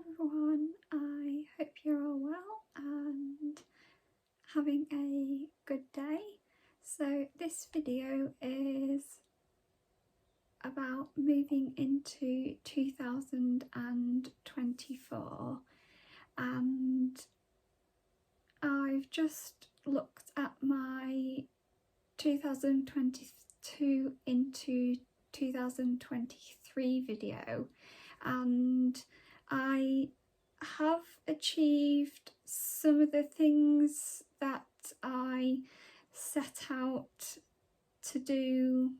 everyone, I hope you're all well and having a good day. So this video is about moving into 2024, and I've just looked at my 2022 into 2023 video, and I have achieved some of the things that I set out to do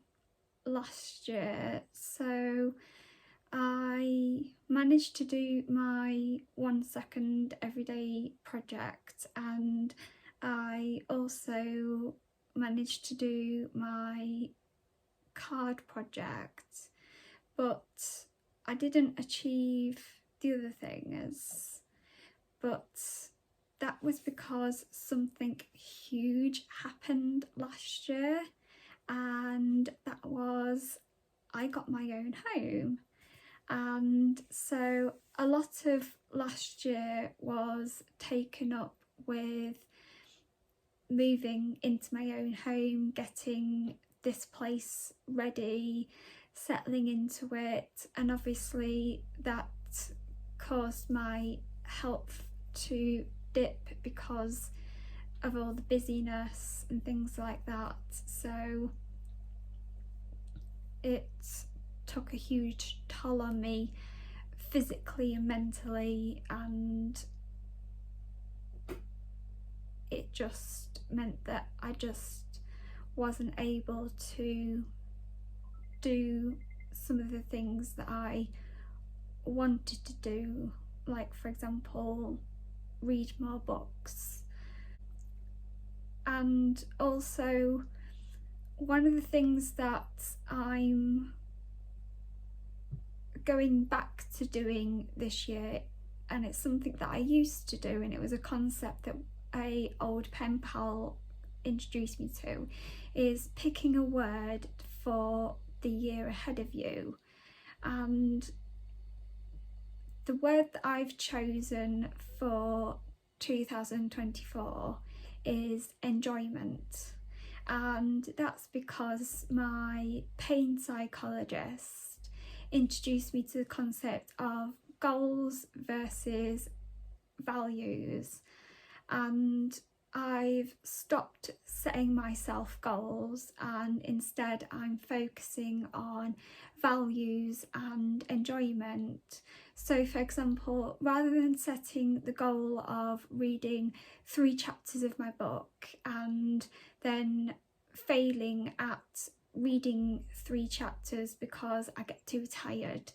last year. So I managed to do my 1 second everyday project, and I also managed to do my card project, but I didn't achieve the other things, but that was because something huge happened last year, and that was I got my own home. And so a lot of last year was taken up with moving into my own home, getting this place ready, settling into it, and obviously that caused my health to dip because of all the busyness and things like that. So it took a huge toll on me physically and mentally, and it just meant that I just wasn't able to do some of the things that I wanted to do, like for example read more books. And also one of the things that I'm going back to doing this year, and it's something that I used to do, and it was a concept that a old pen pal introduced me to, is picking a word for the year ahead of you. And the word that I've chosen for 2024 is enjoyment, and that's because my pain psychologist introduced me to the concept of goals versus values, and I've stopped setting myself goals, and instead I'm focusing on values and enjoyment. So for example, rather than setting the goal of reading 3 chapters of my book and then failing at reading 3 chapters because I get too tired,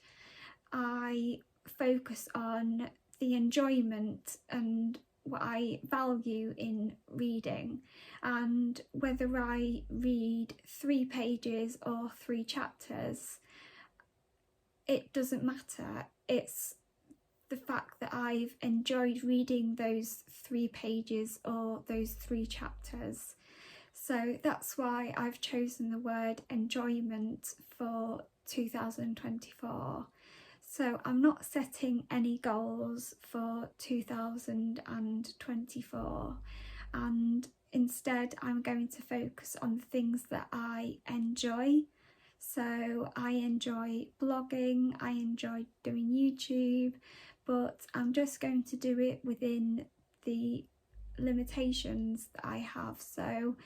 I focus on the enjoyment and what I value in reading, and whether I read 3 pages or 3 chapters, it doesn't matter. It's the fact that I've enjoyed reading those 3 pages or those 3 chapters. So that's why I've chosen the word enjoyment for 2024. So I'm not setting any goals for 2024, and instead I'm going to focus on the things that I enjoy. So I enjoy blogging, I enjoy doing YouTube, but I'm just going to do it within the limitations that I have. So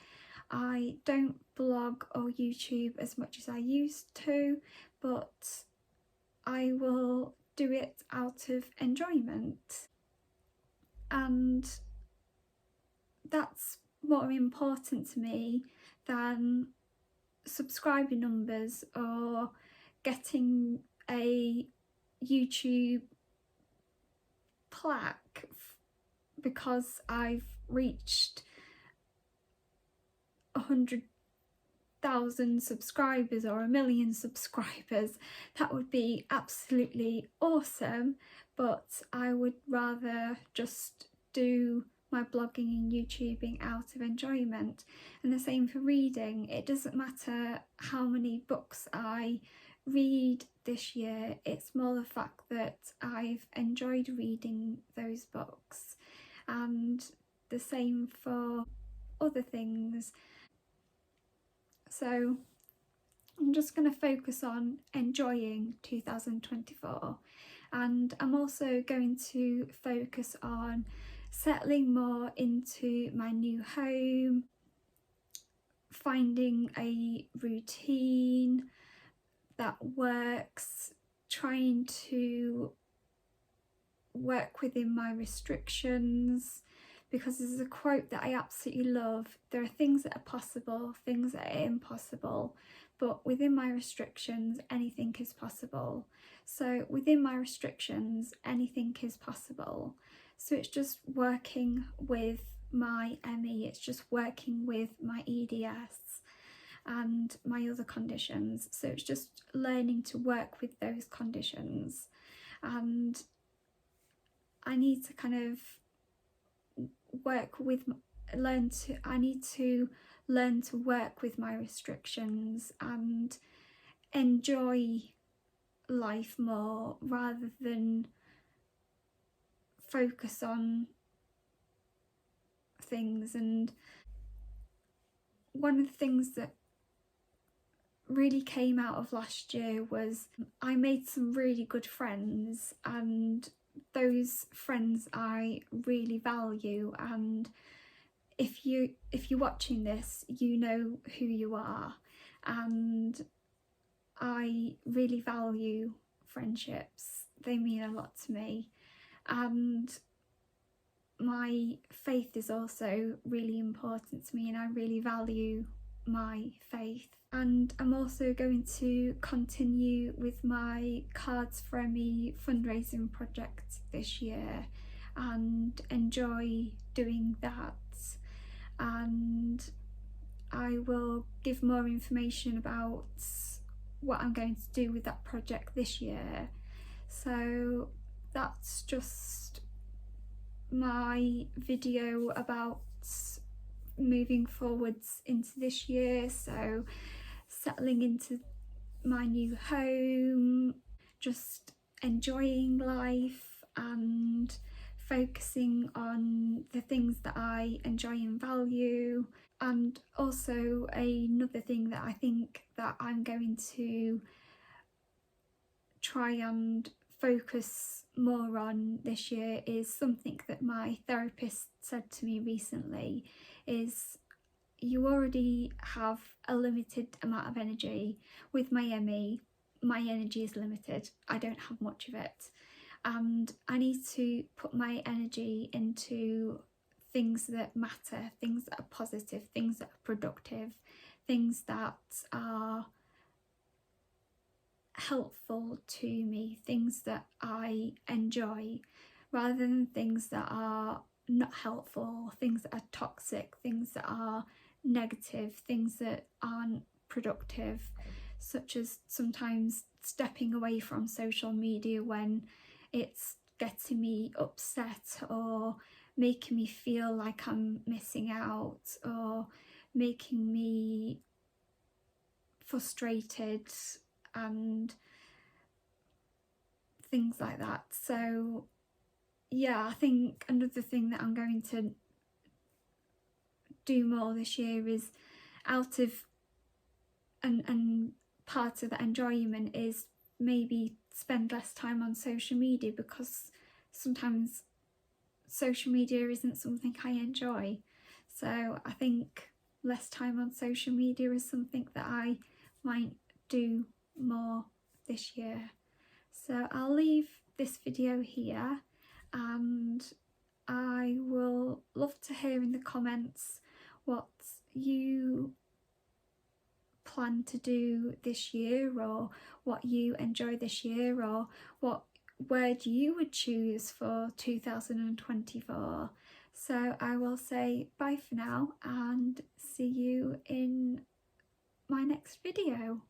I don't blog or YouTube as much as I used to, but I will do it out of enjoyment, and that's more important to me than subscriber numbers or getting a YouTube plaque because I've reached 100,000 subscribers or 1 million subscribers. That would be absolutely awesome, but I would rather just do my blogging and YouTubing out of enjoyment. And the same for reading. It doesn't matter how many books I read this year, it's more the fact that I've enjoyed reading those books, and the same for other things. So I'm just going to focus on enjoying 2024, and I'm also going to focus on settling more into my new home, finding a routine that works, trying to work within my restrictions, because there's a quote that I absolutely love: there are things that are possible, things that are impossible, but within my restrictions anything is possible. So within my restrictions anything is possible. So it's just working with my ME, it's just working with my EDS and my other conditions. So it's just learning to work with those conditions, and I need to kind of I need to learn to work with my restrictions and enjoy life more rather than focus on things. And one of the things that really came out of last year was I made some really good friends, and those friends I really value, and if you're watching this, you know who you are, and I really value friendships. They mean a lot to me, and my faith is also really important to me, and I really value my faith. And I'm also going to continue with my Cards for Me fundraising project this year and enjoy doing that. And I will give more information about what I'm going to do with that project this year. So that's just my video about moving forwards into this year. So settling into my new home, just enjoying life and focusing on the things that I enjoy and value. And also another thing that I think that I'm going to try and focus more on this year is something that my therapist said to me recently, is you already have a limited amount of energy. With my ME, my energy is limited. I don't have much of it, and I need to put my energy into things that matter, things that are positive, things that are productive, things that are helpful to me, things that I enjoy, rather than things that are not helpful, things that are toxic, things that are negative, things that aren't productive, such as sometimes stepping away from social media when it's getting me upset or making me feel like I'm missing out or making me frustrated and things like that. So yeah, I think another thing that I'm going to do more this year is out of and part of the enjoyment is maybe spend less time on social media, because sometimes social media isn't something I enjoy. So I think less time on social media is something that I might do more this year. So I'll leave this video here, and I will love to hear in the comments what you plan to do this year, or what you enjoy this year, or what word you would choose for 2024. So I will say bye for now and see you in my next video.